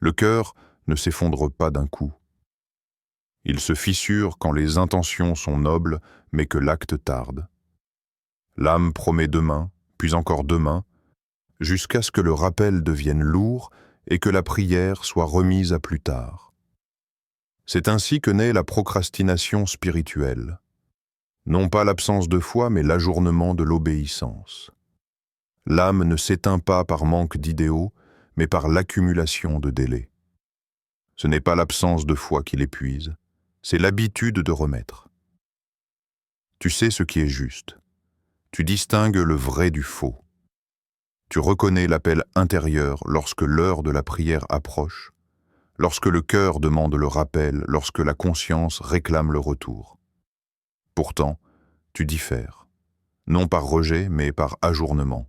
Le cœur ne s'effondre pas d'un coup. Il se fissure quand les intentions sont nobles, mais que l'acte tarde. L'âme promet demain, puis encore demain, jusqu'à ce que le rappel devienne lourd et que la prière soit remise à plus tard. C'est ainsi que naît la procrastination spirituelle. Non pas l'absence de foi, mais l'ajournement de l'obéissance. L'âme ne s'éteint pas par manque d'idéaux, mais par l'accumulation de délais. Ce n'est pas l'absence de foi qui l'épuise, c'est l'habitude de remettre. Tu sais ce qui est juste. Tu distingues le vrai du faux. Tu reconnais l'appel intérieur lorsque l'heure de la prière approche, lorsque le cœur demande le rappel, lorsque la conscience réclame le retour. Pourtant, tu diffères, non par rejet, mais par ajournement.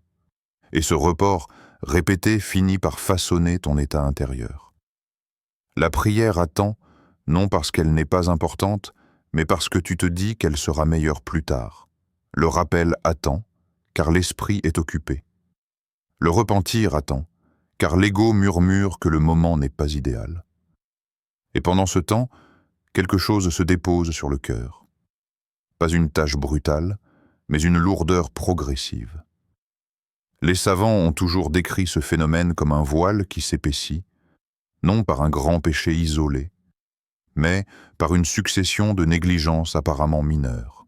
Et ce report répété finit par façonner ton état intérieur. La prière attend, non parce qu'elle n'est pas importante, mais parce que tu te dis qu'elle sera meilleure plus tard. Le rappel attend, car l'esprit est occupé. Le repentir attend, car l'ego murmure que le moment n'est pas idéal. Et pendant ce temps, quelque chose se dépose sur le cœur. Pas une tâche brutale, mais une lourdeur progressive. Les savants ont toujours décrit ce phénomène comme un voile qui s'épaissit, non par un grand péché isolé, mais par une succession de négligences apparemment mineures.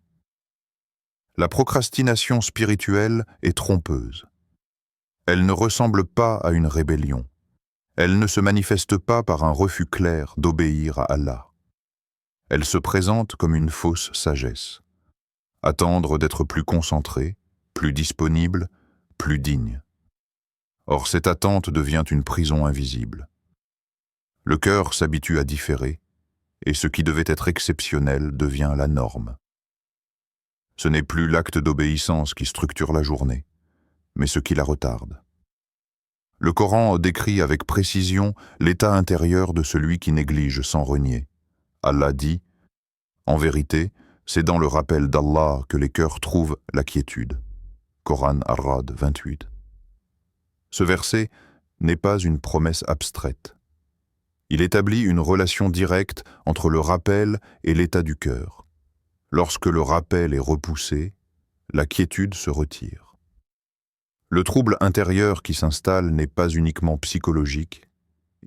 La procrastination spirituelle est trompeuse. Elle ne ressemble pas à une rébellion. Elle ne se manifeste pas par un refus clair d'obéir à Allah. Elle se présente comme une fausse sagesse. Attendre d'être plus concentré, plus disponible, plus digne. Or, cette attente devient une prison invisible. Le cœur s'habitue à différer, et ce qui devait être exceptionnel devient la norme. Ce n'est plus l'acte d'obéissance qui structure la journée, mais ce qui la retarde. Le Coran décrit avec précision l'état intérieur de celui qui néglige sans renier. Allah dit « En vérité, c'est dans le rappel d'Allah que les cœurs trouvent la quiétude. » Coran Ar-Ra'd 28. Ce verset n'est pas une promesse abstraite. Il établit une relation directe entre le rappel et l'état du cœur. Lorsque le rappel est repoussé, la quiétude se retire. Le trouble intérieur qui s'installe n'est pas uniquement psychologique,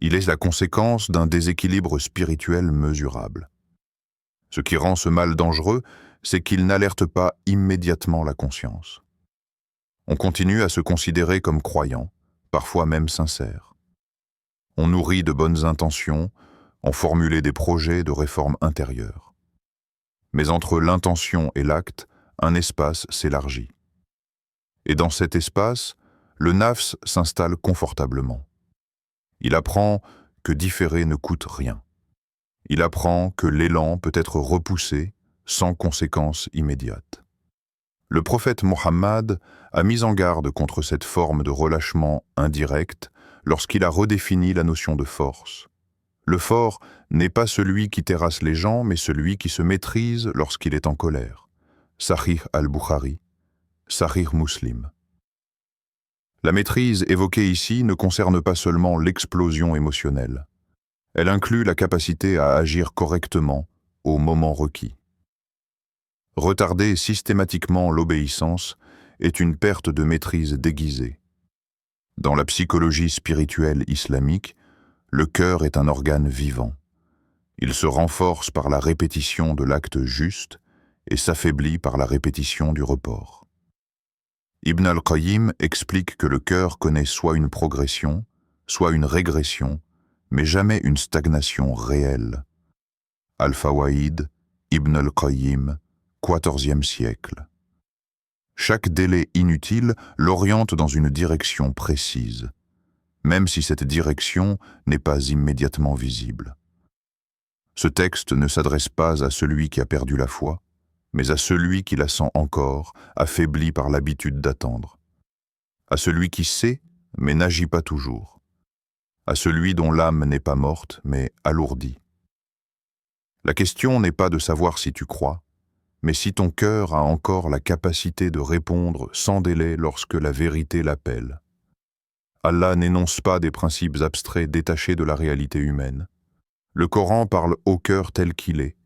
il est la conséquence d'un déséquilibre spirituel mesurable. Ce qui rend ce mal dangereux, c'est qu'il n'alerte pas immédiatement la conscience. On continue à se considérer comme croyant, parfois même sincère. On nourrit de bonnes intentions, on formule des projets de réforme intérieure. Mais entre l'intention et l'acte, un espace s'élargit. Et dans cet espace, le nafs s'installe confortablement. Il apprend que différer ne coûte rien. Il apprend que l'élan peut être repoussé sans conséquence immédiate. Le prophète Mohammed a mis en garde contre cette forme de relâchement indirect lorsqu'il a redéfini la notion de force. Le fort n'est pas celui qui terrasse les gens, mais celui qui se maîtrise lorsqu'il est en colère. Sahih al-Bukhari, Sahih Muslim. La maîtrise évoquée ici ne concerne pas seulement l'explosion émotionnelle. Elle inclut la capacité à agir correctement au moment requis. Retarder systématiquement l'obéissance est une perte de maîtrise déguisée. Dans la psychologie spirituelle islamique, le cœur est un organe vivant. Il se renforce par la répétition de l'acte juste et s'affaiblit par la répétition du report. Ibn al-Qayyim explique que le cœur connaît soit une progression, soit une régression, mais jamais une stagnation réelle. Al-Fawaïd, Ibn al-Qayyim, XIVe siècle. Chaque délai inutile l'oriente dans une direction précise, même si cette direction n'est pas immédiatement visible. Ce texte ne s'adresse pas à celui qui a perdu la foi, mais à celui qui la sent encore, affaibli par l'habitude d'attendre. À celui qui sait, mais n'agit pas toujours. À celui dont l'âme n'est pas morte, mais alourdie. La question n'est pas de savoir si tu crois, mais si ton cœur a encore la capacité de répondre sans délai lorsque la vérité l'appelle. Allah n'énonce pas des principes abstraits détachés de la réalité humaine. Le Coran parle au cœur tel qu'il est,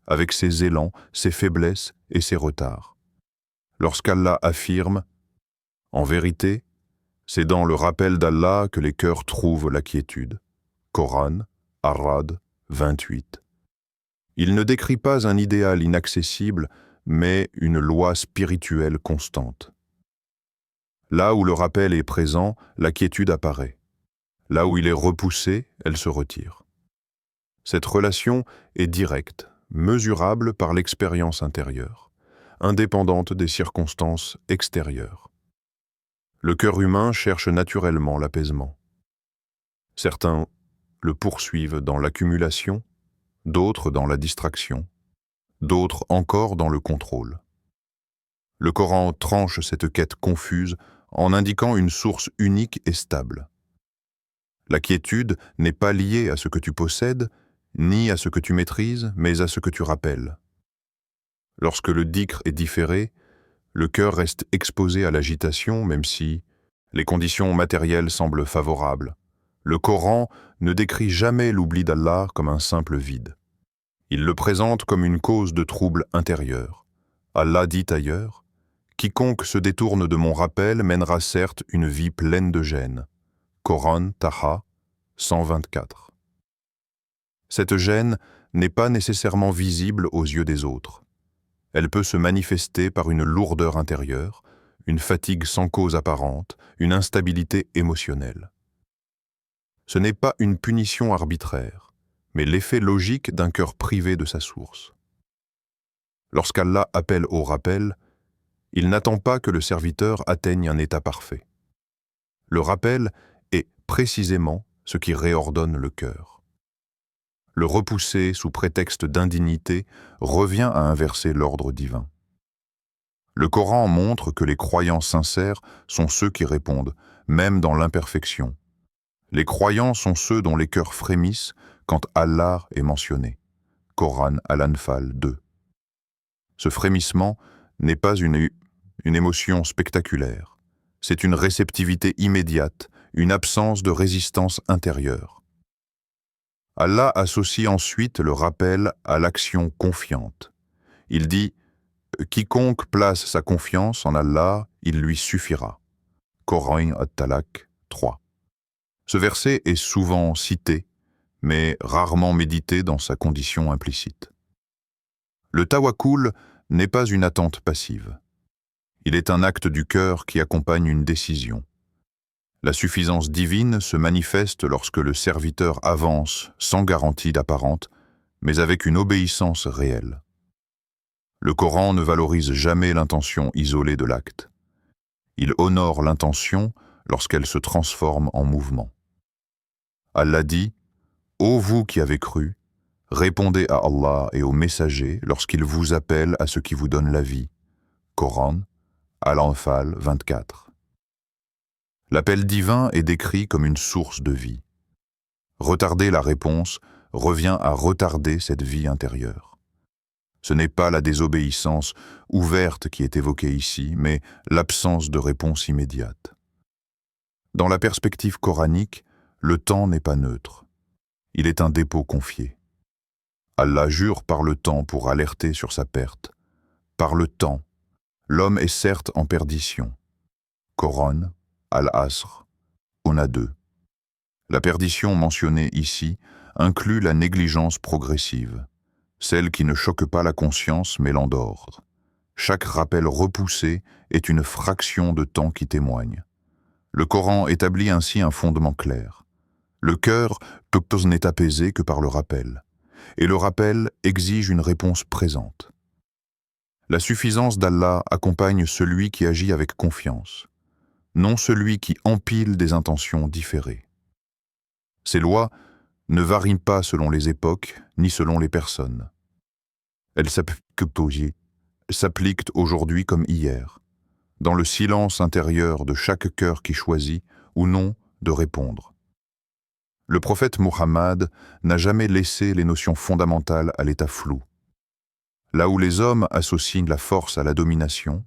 avec ses élans, ses faiblesses et ses retards. Lorsqu'Allah affirme « En vérité, c'est dans le rappel d'Allah que les cœurs trouvent la quiétude » Coran, Ar-Ra'd 28. Il ne décrit pas un idéal inaccessible, mais une loi spirituelle constante. Là où le rappel est présent, la quiétude apparaît. Là où il est repoussé, elle se retire. Cette relation est directe, mesurable par l'expérience intérieure, indépendante des circonstances extérieures. Le cœur humain cherche naturellement l'apaisement. Certains le poursuivent dans l'accumulation, d'autres dans la distraction, d'autres encore dans le contrôle. Le Coran tranche cette quête confuse en indiquant une source unique et stable. La quiétude n'est pas liée à ce que tu possèdes, ni à ce que tu maîtrises, mais à ce que tu rappelles. Lorsque le dhikr est différé, le cœur reste exposé à l'agitation, même si les conditions matérielles semblent favorables. Le Coran ne décrit jamais l'oubli d'Allah comme un simple vide. Il le présente comme une cause de trouble intérieur. Allah dit ailleurs « Quiconque se détourne de mon rappel mènera certes une vie pleine de gêne. » Coran, Taha, 124. Cette gêne n'est pas nécessairement visible aux yeux des autres. Elle peut se manifester par une lourdeur intérieure, une fatigue sans cause apparente, une instabilité émotionnelle. Ce n'est pas une punition arbitraire, mais l'effet logique d'un cœur privé de sa source. Lorsqu'Allah appelle au rappel, il n'attend pas que le serviteur atteigne un état parfait. Le rappel est précisément ce qui réordonne le cœur. Le repousser sous prétexte d'indignité revient à inverser l'ordre divin. Le Coran montre que les croyants sincères sont ceux qui répondent, même dans l'imperfection. Les croyants sont ceux dont les cœurs frémissent quand Allah est mentionné. Coran Al-Anfal 2. Ce frémissement n'est pas une émotion spectaculaire. C'est une réceptivité immédiate, une absence de résistance intérieure. Allah associe ensuite le rappel à l'action confiante. Il dit « Quiconque place sa confiance en Allah, il lui suffira. » Coran At-Talaq 3. Ce verset est souvent cité, mais rarement médité dans sa condition implicite. Le tawakkul n'est pas une attente passive. Il est un acte du cœur qui accompagne une décision. La suffisance divine se manifeste lorsque le serviteur avance sans garantie apparente, mais avec une obéissance réelle. Le Coran ne valorise jamais l'intention isolée de l'acte. Il honore l'intention lorsqu'elle se transforme en mouvement. Allah dit « Ô vous qui avez cru, répondez à Allah et aux messagers lorsqu'ils vous appellent à ce qui vous donne la vie. » Coran, Al-Anfal 24. L'appel divin est décrit comme une source de vie. Retarder la réponse revient à retarder cette vie intérieure. Ce n'est pas la désobéissance ouverte qui est évoquée ici, mais l'absence de réponse immédiate. Dans la perspective coranique, le temps n'est pas neutre. Il est un dépôt confié. Allah jure par le temps pour alerter sur sa perte. Par le temps, l'homme est certes en perdition. Coran, Al-Asr, Ona 2. La perdition mentionnée ici inclut la négligence progressive, celle qui ne choque pas la conscience mais l'endort. Chaque rappel repoussé est une fraction de temps qui témoigne. Le Coran établit ainsi un fondement clair. Le cœur n'est apaisé que par le rappel, et le rappel exige une réponse présente. La suffisance d'Allah accompagne celui qui agit avec confiance, non celui qui empile des intentions différées. Ces lois ne varient pas selon les époques ni selon les personnes. Elles s'appliquent aujourd'hui comme hier, dans le silence intérieur de chaque cœur qui choisit ou non de répondre. Le prophète Muhammad n'a jamais laissé les notions fondamentales à l'état flou. Là où les hommes associent la force à la domination,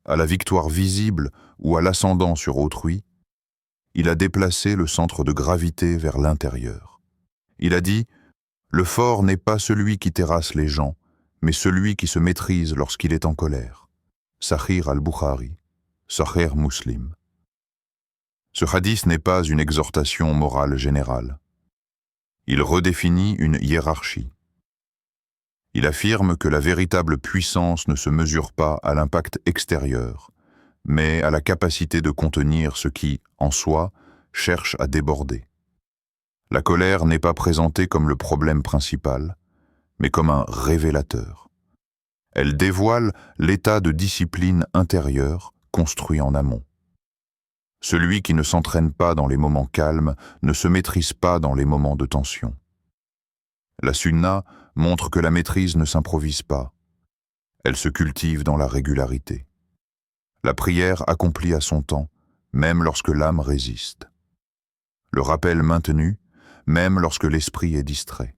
à la victoire visible ou à l'ascendant sur autrui, il a déplacé le centre de gravité vers l'intérieur. Il a dit « Le fort n'est pas celui qui terrasse les gens, mais celui qui se maîtrise lorsqu'il est en colère. » Sahih al-Bukhari, Sahih Muslim. Ce hadith n'est pas une exhortation morale générale. Il redéfinit une hiérarchie. Il affirme que la véritable puissance ne se mesure pas à l'impact extérieur, mais à la capacité de contenir ce qui, en soi, cherche à déborder. La colère n'est pas présentée comme le problème principal, mais comme un révélateur. Elle dévoile l'état de discipline intérieure construit en amont. Celui qui ne s'entraîne pas dans les moments calmes ne se maîtrise pas dans les moments de tension. La sunna montre que la maîtrise ne s'improvise pas. Elle se cultive dans la régularité. La prière accomplie à son temps, même lorsque l'âme résiste. Le rappel maintenu, même lorsque l'esprit est distrait.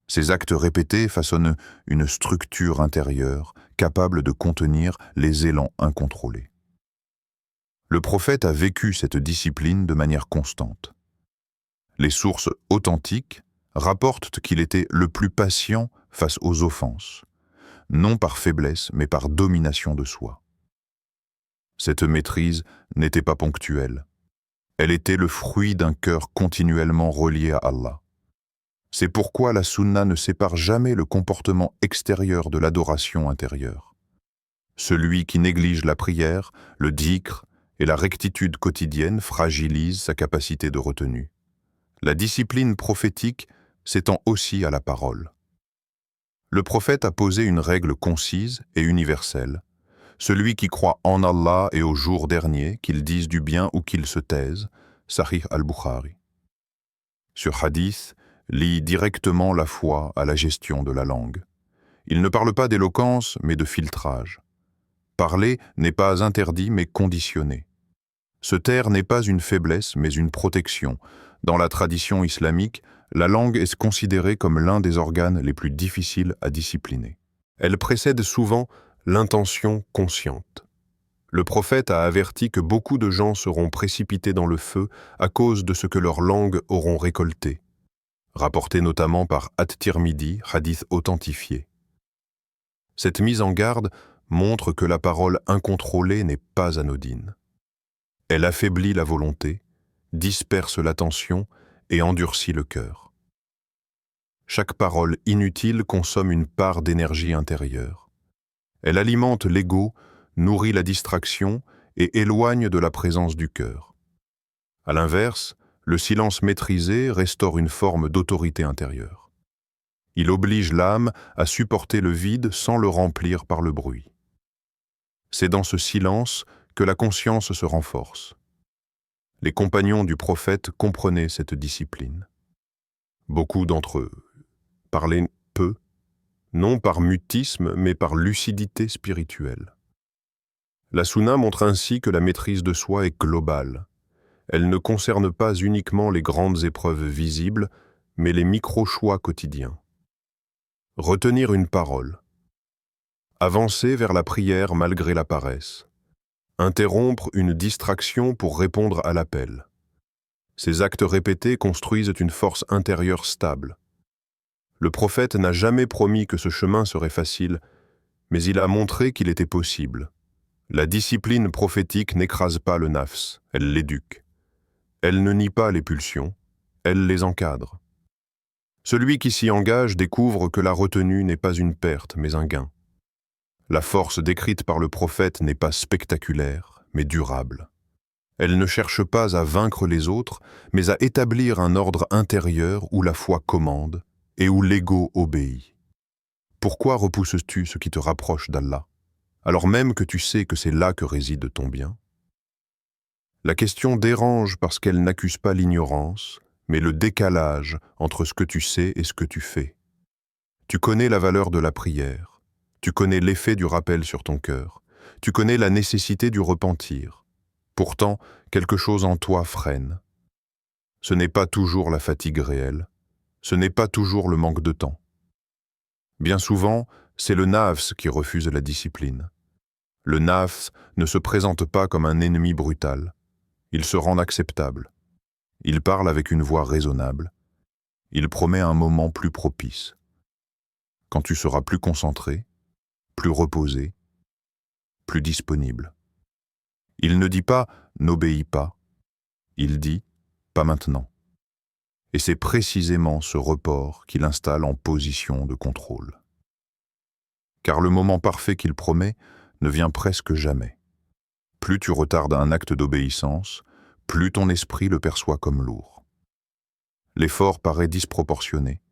Ces actes répétés façonnent une structure intérieure capable de contenir les élans incontrôlés. Le prophète a vécu cette discipline de manière constante. Les sources authentiques rapportent qu'il était le plus patient face aux offenses, non par faiblesse mais par domination de soi. Cette maîtrise n'était pas ponctuelle. Elle était le fruit d'un cœur continuellement relié à Allah. C'est pourquoi la sunna ne sépare jamais le comportement extérieur de l'adoration intérieure. Celui qui néglige la prière, le dhikr et la rectitude quotidienne fragilise sa capacité de retenue. La discipline prophétique s'étend aussi à la parole. Le prophète a posé une règle concise et universelle. Celui qui croit en Allah et au jour dernier, qu'il dise du bien ou qu'il se taise, Sahih al-Bukhari. Ce hadith lie directement la foi à la gestion de la langue. Il ne parle pas d'éloquence, mais de filtrage. Parler n'est pas interdit, mais conditionné. Se taire n'est pas une faiblesse, mais une protection. Dans la tradition islamique, la langue est considérée comme l'un des organes les plus difficiles à discipliner. Elle précède souvent l'intention consciente. Le prophète a averti que beaucoup de gens seront précipités dans le feu à cause de ce que leurs langues auront récolté, rapporté notamment par At-Tirmidhi, hadith authentifié. Cette mise en garde montre que la parole incontrôlée n'est pas anodine. Elle affaiblit la volonté, disperse l'attention et endurcit le cœur. Chaque parole inutile consomme une part d'énergie intérieure. Elle alimente l'ego, nourrit la distraction et éloigne de la présence du cœur. À l'inverse, le silence maîtrisé restaure une forme d'autorité intérieure. Il oblige l'âme à supporter le vide sans le remplir par le bruit. C'est dans ce silence que la conscience se renforce. Les compagnons du prophète comprenaient cette discipline. Beaucoup d'entre eux parlaient peu, non par mutisme, mais par lucidité spirituelle. La sunna montre ainsi que la maîtrise de soi est globale. Elle ne concerne pas uniquement les grandes épreuves visibles, mais les micro-choix quotidiens. Retenir une parole. Avancer vers la prière malgré la paresse. Interrompre une distraction pour répondre à l'appel. Ces actes répétés construisent une force intérieure stable. Le prophète n'a jamais promis que ce chemin serait facile, mais il a montré qu'il était possible. La discipline prophétique n'écrase pas le nafs, elle l'éduque. Elle ne nie pas les pulsions, elle les encadre. Celui qui s'y engage découvre que la retenue n'est pas une perte, mais un gain. La force décrite par le prophète n'est pas spectaculaire, mais durable. Elle ne cherche pas à vaincre les autres, mais à établir un ordre intérieur où la foi commande et où l'ego obéit. Pourquoi repousses-tu ce qui te rapproche d'Allah, alors même que tu sais que c'est là que réside ton bien? La question dérange parce qu'elle n'accuse pas l'ignorance, mais le décalage entre ce que tu sais et ce que tu fais. Tu connais la valeur de la prière, tu connais l'effet du rappel sur ton cœur, tu connais la nécessité du repentir. Pourtant, quelque chose en toi freine. Ce n'est pas toujours la fatigue réelle, ce n'est pas toujours le manque de temps. Bien souvent, c'est le nafs qui refuse la discipline. Le nafs ne se présente pas comme un ennemi brutal. Il se rend acceptable. Il parle avec une voix raisonnable. Il promet un moment plus propice. Quand tu seras plus concentré, plus reposé, plus disponible. Il ne dit pas « n'obéis pas », il dit « pas maintenant ». Et c'est précisément ce report qu'il installe en position de contrôle. Car le moment parfait qu'il promet ne vient presque jamais. Plus tu retardes un acte d'obéissance, plus ton esprit le perçoit comme lourd. L'effort paraît disproportionné,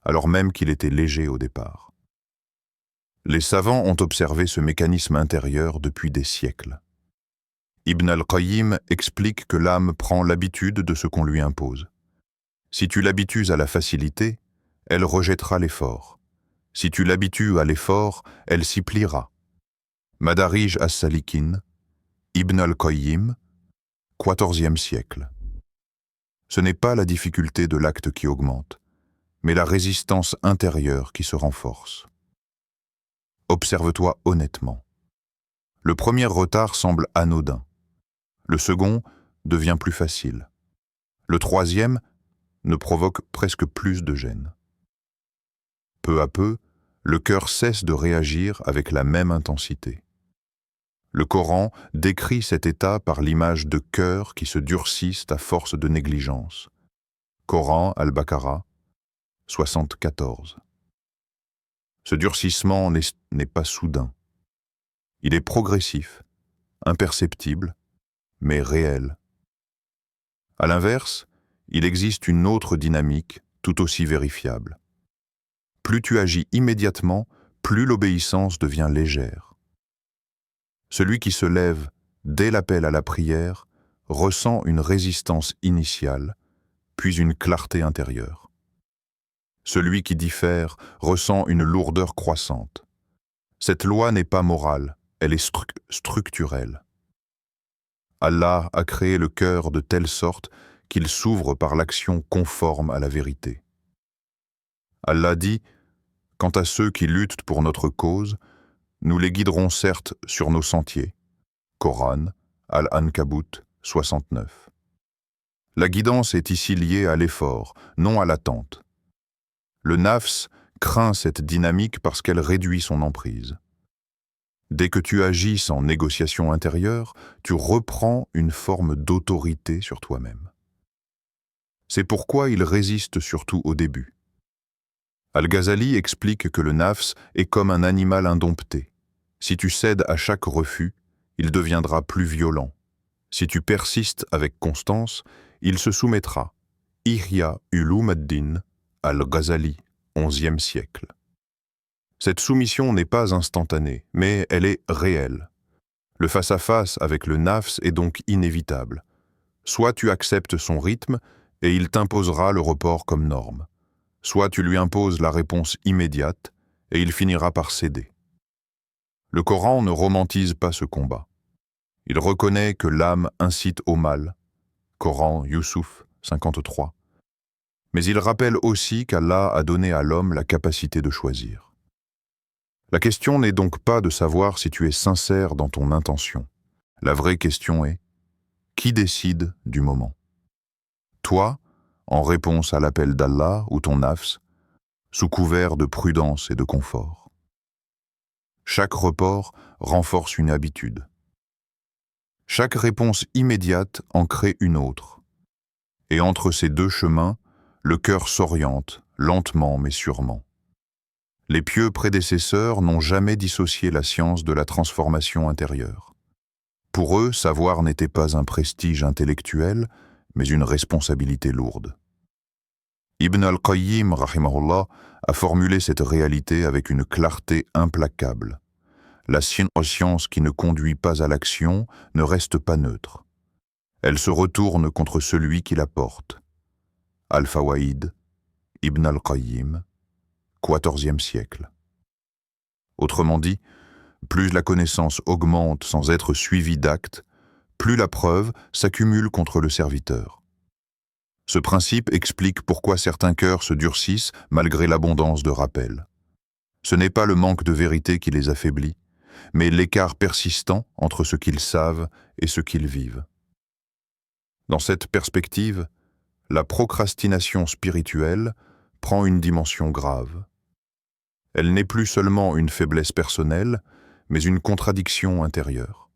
alors même qu'il était léger au départ. Les savants ont observé ce mécanisme intérieur depuis des siècles. Ibn al-Qayyim explique que l'âme prend l'habitude de ce qu'on lui impose. Si tu l'habitues à la facilité, elle rejettera l'effort. Si tu l'habitues à l'effort, elle s'y pliera. Madarij as-Salikin, Ibn al-Qayyim, XIVe siècle. Ce n'est pas la difficulté de l'acte qui augmente, mais la résistance intérieure qui se renforce. Observe-toi honnêtement. Le premier retard semble anodin. Le second devient plus facile. Le troisième ne provoque presque plus de gêne. Peu à peu, le cœur cesse de réagir avec la même intensité. Le Coran décrit cet état par l'image de cœurs qui se durcissent à force de négligence. Coran al-Baqarah, 74. Ce durcissement n'est pas soudain. Il est progressif, imperceptible, mais réel. À l'inverse, il existe une autre dynamique tout aussi vérifiable. Plus tu agis immédiatement, plus l'obéissance devient légère. Celui qui se lève dès l'appel à la prière ressent une résistance initiale, puis une clarté intérieure. Celui qui diffère ressent une lourdeur croissante. Cette loi n'est pas morale, elle est structurelle. Allah a créé le cœur de telle sorte qu'il s'ouvre par l'action conforme à la vérité. Allah dit « Quant à ceux qui luttent pour notre cause, nous les guiderons certes sur nos sentiers. » Coran, Al-Ankabut, 69. La guidance est ici liée à l'effort, non à l'attente. Le nafs craint cette dynamique parce qu'elle réduit son emprise. Dès que tu agis sans négociation intérieure, tu reprends une forme d'autorité sur toi-même. C'est pourquoi il résiste surtout au début. Al-Ghazali explique que le nafs est comme un animal indompté. Si tu cèdes à chaque refus, il deviendra plus violent. Si tu persistes avec constance, il se soumettra. Ihya Ulum ad-Din, Al-Ghazali, XIe siècle. Cette soumission n'est pas instantanée, mais elle est réelle. Le face-à-face avec le nafs est donc inévitable. Soit tu acceptes son rythme et il t'imposera le report comme norme. Soit tu lui imposes la réponse immédiate et il finira par céder. Le Coran ne romantise pas ce combat. Il reconnaît que l'âme incite au mal. Coran, Youssouf, 53. Mais il rappelle aussi qu'Allah a donné à l'homme la capacité de choisir. La question n'est donc pas de savoir si tu es sincère dans ton intention. La vraie question est « Qui décide du moment ?» Toi, en réponse à l'appel d'Allah ou ton nafs, sous couvert de prudence et de confort. Chaque report renforce une habitude. Chaque réponse immédiate en crée une autre. Et entre ces deux chemins, le cœur s'oriente, lentement mais sûrement. Les pieux prédécesseurs n'ont jamais dissocié la science de la transformation intérieure. Pour eux, savoir n'était pas un prestige intellectuel, mais une responsabilité lourde. Ibn al-Qayyim, rahimahullah, a formulé cette réalité avec une clarté implacable. La science qui ne conduit pas à l'action ne reste pas neutre. Elle se retourne contre celui qui la porte. Al-Fawaïd, Ibn al-Qayyim, XIVe siècle. Autrement dit, plus la connaissance augmente sans être suivie d'actes, plus la preuve s'accumule contre le serviteur. Ce principe explique pourquoi certains cœurs se durcissent malgré l'abondance de rappels. Ce n'est pas le manque de vérité qui les affaiblit, mais l'écart persistant entre ce qu'ils savent et ce qu'ils vivent. Dans cette perspective, la procrastination spirituelle prend une dimension grave. Elle n'est plus seulement une faiblesse personnelle, mais une contradiction intérieure.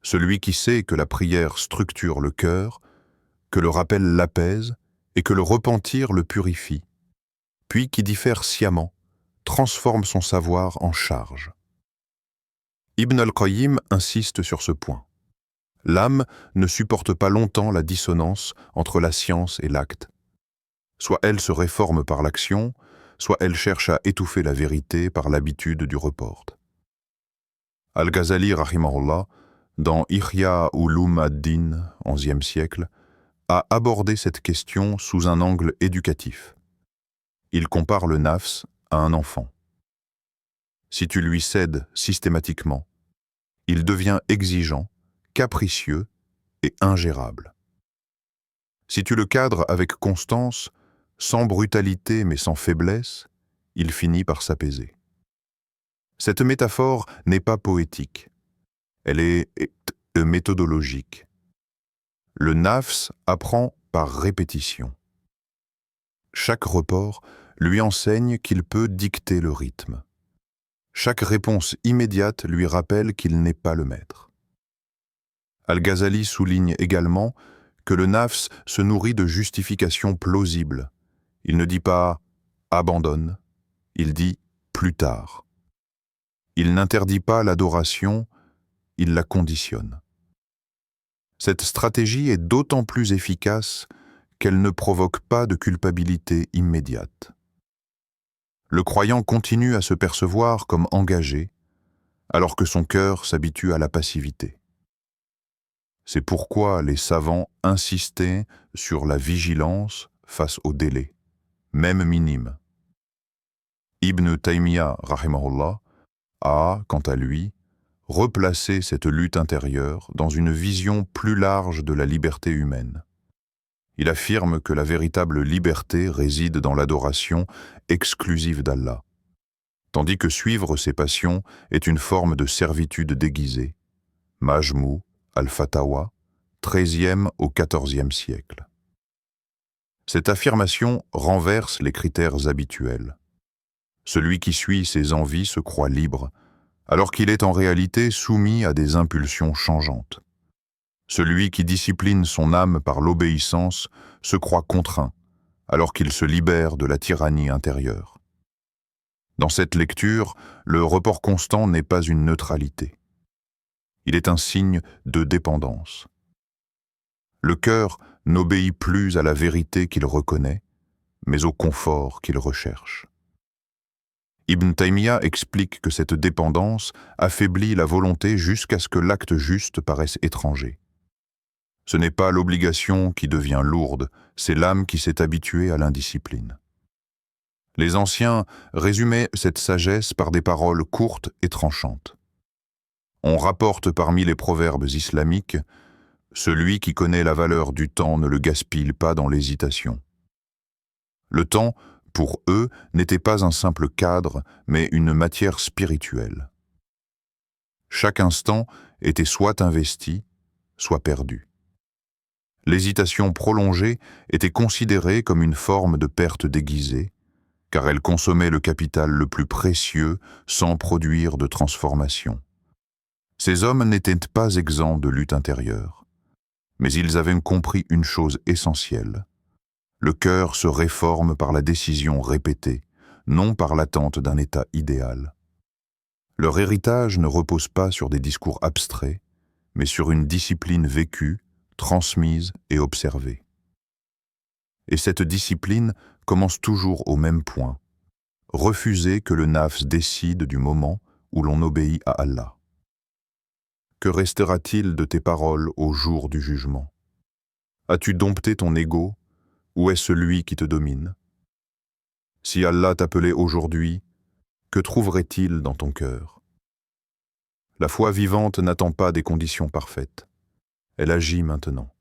Celui qui sait que la prière structure le cœur, que le rappel l'apaise et que le repentir le purifie, puis qui diffère sciemment, transforme son savoir en charge. Ibn al-Qayyim insiste sur ce point. L'âme ne supporte pas longtemps la dissonance entre la science et l'acte. Soit elle se réforme par l'action, soit elle cherche à étouffer la vérité par l'habitude du report. Al-Ghazali, rahimahullah, dans Ihya Ulum ad-Din, 11e siècle, a abordé cette question sous un angle éducatif. Il compare le nafs à un enfant. Si tu lui cèdes systématiquement, il devient exigeant, capricieux et ingérable. Si tu le cadres avec constance, sans brutalité mais sans faiblesse, il finit par s'apaiser. Cette métaphore n'est pas poétique, elle est méthodologique. Le nafs apprend par répétition. Chaque report lui enseigne qu'il peut dicter le rythme. Chaque réponse immédiate lui rappelle qu'il n'est pas le maître. Al-Ghazali souligne également que le nafs se nourrit de justifications plausibles. Il ne dit pas « abandonne », il dit « plus tard ». Il n'interdit pas l'adoration, il la conditionne. Cette stratégie est d'autant plus efficace qu'elle ne provoque pas de culpabilité immédiate. Le croyant continue à se percevoir comme engagé, alors que son cœur s'habitue à la passivité. C'est pourquoi les savants insistaient sur la vigilance face au délai, même minime. Ibn Taymiyyah, rahimahullah, a, quant à lui, replacé cette lutte intérieure dans une vision plus large de la liberté humaine. Il affirme que la véritable liberté réside dans l'adoration exclusive d'Allah, tandis que suivre ses passions est une forme de servitude déguisée. Majmou al-Fatawa, 13e au 14e siècle. Cette affirmation renverse les critères habituels. Celui qui suit ses envies se croit libre, alors qu'il est en réalité soumis à des impulsions changeantes. Celui qui discipline son âme par l'obéissance se croit contraint, alors qu'il se libère de la tyrannie intérieure. Dans cette lecture, le report constant n'est pas une neutralité. Il est un signe de dépendance. Le cœur n'obéit plus à la vérité qu'il reconnaît, mais au confort qu'il recherche. Ibn Taymiyyah explique que cette dépendance affaiblit la volonté jusqu'à ce que l'acte juste paraisse étranger. Ce n'est pas l'obligation qui devient lourde, c'est l'âme qui s'est habituée à l'indiscipline. Les anciens résumaient cette sagesse par des paroles courtes et tranchantes. On rapporte parmi les proverbes islamiques « Celui qui connaît la valeur du temps ne le gaspille pas dans l'hésitation ». Le temps, pour eux, n'était pas un simple cadre, mais une matière spirituelle. Chaque instant était soit investi, soit perdu. L'hésitation prolongée était considérée comme une forme de perte déguisée, car elle consommait le capital le plus précieux sans produire de transformation. Ces hommes n'étaient pas exempts de lutte intérieure, mais ils avaient compris une chose essentielle. Le cœur se réforme par la décision répétée, non par l'attente d'un état idéal. Leur héritage ne repose pas sur des discours abstraits, mais sur une discipline vécue, transmise et observée. Et cette discipline commence toujours au même point, refuser que le nafs décide du moment où l'on obéit à Allah. Que restera-t-il de tes paroles au jour du jugement? As-tu dompté ton ego? Où est celui qui te domine? Si Allah t'appelait aujourd'hui, que trouverait-il dans ton cœur? La foi vivante n'attend pas des conditions parfaites. Elle agit maintenant.